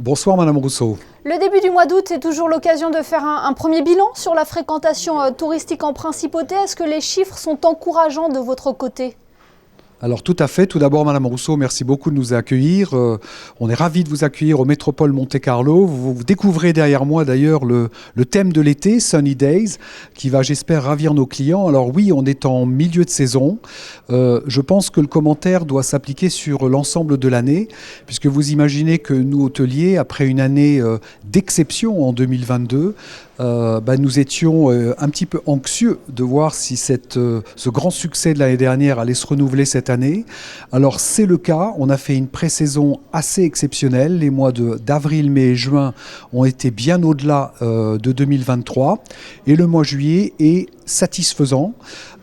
Bonsoir Madame Rousseau. Le début du mois d'août est toujours l'occasion de faire un premier bilan sur la fréquentation touristique en Principauté. Est-ce que les chiffres sont encourageants de votre côté ? Alors tout à fait. Tout d'abord, Madame Rousseau, merci beaucoup de nous accueillir. On est ravis de vous accueillir au Métropole Monte-Carlo. Vous découvrez derrière moi d'ailleurs le thème de l'été, Sunny Days, qui va, j'espère, ravir nos clients. Alors oui, on est en milieu de saison. Je pense que le commentaire doit s'appliquer sur l'ensemble de l'année, puisque vous imaginez que nous, hôteliers, après une année d'exception en 2022, nous étions un petit peu anxieux de voir si ce grand succès de l'année dernière allait se renouveler cette année. Alors c'est le cas, on a fait une pré-saison assez exceptionnelle. Les mois d'avril, mai et juin ont été bien au-delà de 2023 et le mois de juillet est satisfaisant.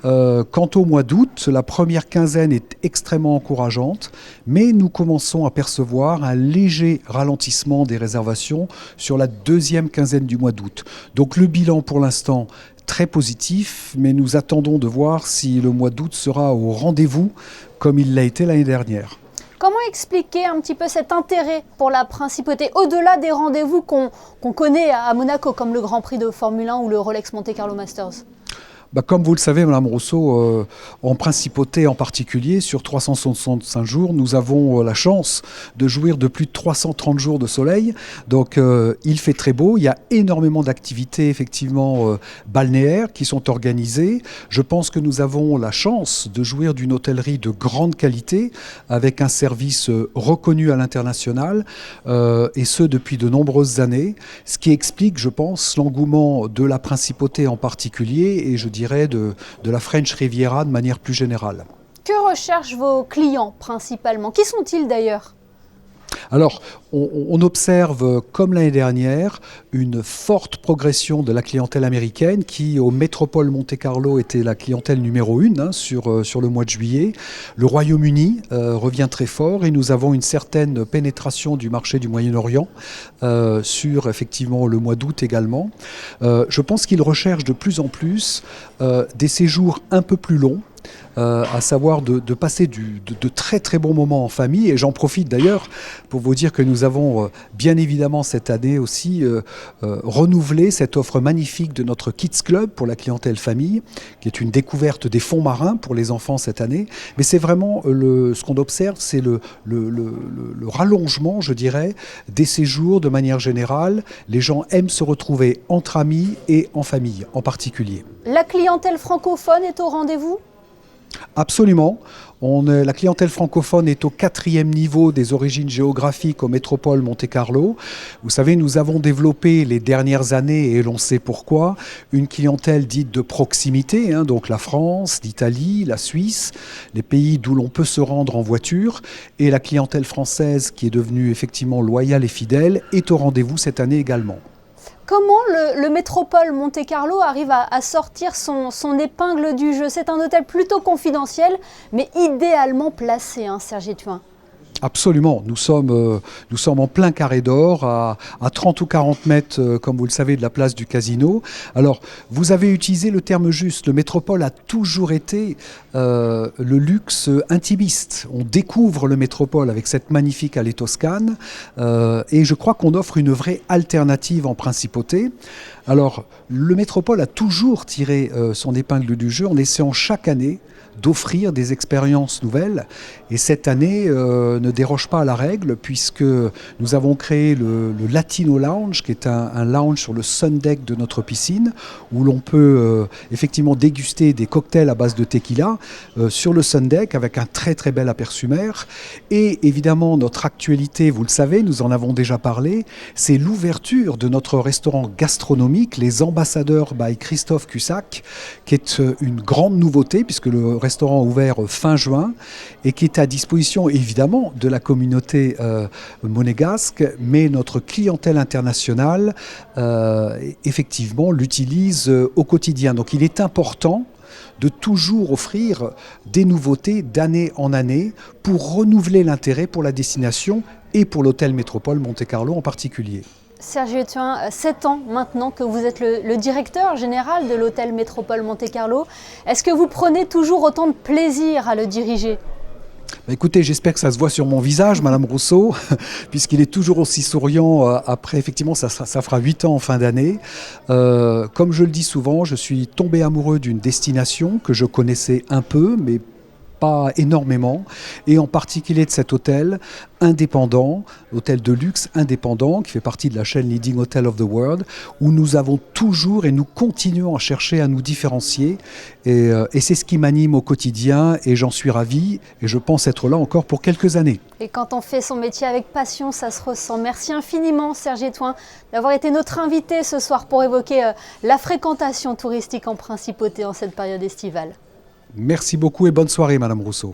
Quant au mois d'août, la première quinzaine est extrêmement encourageante, mais nous commençons à percevoir un léger ralentissement des réservations sur la deuxième quinzaine du mois d'août. Donc le bilan pour l'instant très positif, mais nous attendons de voir si le mois d'août sera au rendez-vous comme il l'a été l'année dernière. Comment expliquer un petit peu cet intérêt pour la Principauté, au-delà des rendez-vous qu'on connaît à Monaco, comme le Grand Prix de Formule 1 ou le Rolex Monte Carlo Masters ? Comme vous le savez, Madame Rousseau, en Principauté en particulier, sur 365 jours, nous avons la chance de jouir de plus de 330 jours de soleil. Donc il fait très beau, il y a énormément d'activités effectivement balnéaires qui sont organisées. Je pense que nous avons la chance de jouir d'une hôtellerie de grande qualité, avec un service reconnu à l'international, et ce depuis de nombreuses années, ce qui explique, je pense, l'engouement de la Principauté en particulier, et je dirais de la French Riviera de manière plus générale. Que recherchent vos clients principalement ? Qui sont-ils d'ailleurs ? Alors, on observe, comme l'année dernière, une forte progression de la clientèle américaine qui, au Métropole Monte-Carlo, était la clientèle numéro 1 sur le mois de juillet. Le Royaume-Uni revient très fort et nous avons une certaine pénétration du marché du Moyen-Orient sur, effectivement, le mois d'août également. Je pense qu'ils recherchent de plus en plus des séjours un peu plus longs, à savoir de passer de très très bons moments en famille. Et j'en profite d'ailleurs pour vous dire que nous avons bien évidemment cette année aussi renouvelé cette offre magnifique de notre Kids Club pour la clientèle famille, qui est une découverte des fonds marins pour les enfants cette année. Mais c'est vraiment ce qu'on observe, c'est le rallongement, je dirais, des séjours de manière générale. Les gens aiment se retrouver entre amis et en famille en particulier. La clientèle francophone est au rendez-vous ? Absolument. La clientèle francophone est au 4e niveau des origines géographiques au Métropole Monte-Carlo. Vous savez, nous avons développé les dernières années, et l'on sait pourquoi, une clientèle dite de proximité, donc la France, l'Italie, la Suisse, les pays d'où l'on peut se rendre en voiture. Et la clientèle française, qui est devenue effectivement loyale et fidèle, est au rendez-vous cette année également. Comment le Métropole Monte-Carlo arrive à sortir son épingle du jeu ? C'est un hôtel plutôt confidentiel, mais idéalement placé, Serge Ethuin. Absolument, nous sommes en plein carré d'or, à 30 ou 40 mètres, comme vous le savez, de la place du Casino. Alors, vous avez utilisé le terme juste, le Métropole a toujours été le luxe intimiste. On découvre le Métropole avec cette magnifique allée Toscane, et je crois qu'on offre une vraie alternative en Principauté. Alors, le Métropole a toujours tiré son épingle du jeu en essayant chaque année d'offrir des expériences nouvelles. Et cette année ne déroge pas à la règle, puisque nous avons créé le Latino Lounge, qui est un lounge sur le sun deck de notre piscine, où l'on peut effectivement déguster des cocktails à base de tequila sur le sun deck, avec un très très bel aperçu mer. Et évidemment, notre actualité, vous le savez, nous en avons déjà parlé, c'est l'ouverture de notre restaurant gastronomique, les Ambassadeurs by Christophe Cussac, qui est une grande nouveauté, puisque le restaurant ouvert fin juin et qui est à disposition évidemment de la communauté monégasque, mais notre clientèle internationale effectivement l'utilise au quotidien. Donc il est important de toujours offrir des nouveautés d'année en année pour renouveler l'intérêt pour la destination et pour l'hôtel Métropole Monte-Carlo en particulier. Serge Ethuin, 7 ans maintenant que vous êtes le directeur général de l'hôtel Métropole Monte-Carlo. Est-ce que vous prenez toujours autant de plaisir à le diriger ? Bah, écoutez, j'espère que ça se voit sur mon visage, Madame Rousseau, puisqu'il est toujours aussi souriant après, effectivement, ça fera 8 ans en fin d'année. Comme je le dis souvent, je suis tombé amoureux d'une destination que je connaissais un peu, mais pas énormément, et en particulier de cet hôtel indépendant, hôtel de luxe indépendant, qui fait partie de la chaîne Leading Hotel of the World, où nous avons toujours et nous continuons à chercher à nous différencier, et c'est ce qui m'anime au quotidien, et j'en suis ravi, et je pense être là encore pour quelques années. Et quand on fait son métier avec passion, ça se ressent. Merci infiniment, Serge Etouin, d'avoir été notre invité ce soir pour évoquer la fréquentation touristique en principauté en cette période estivale. Merci beaucoup et bonne soirée, Madame Rousseau.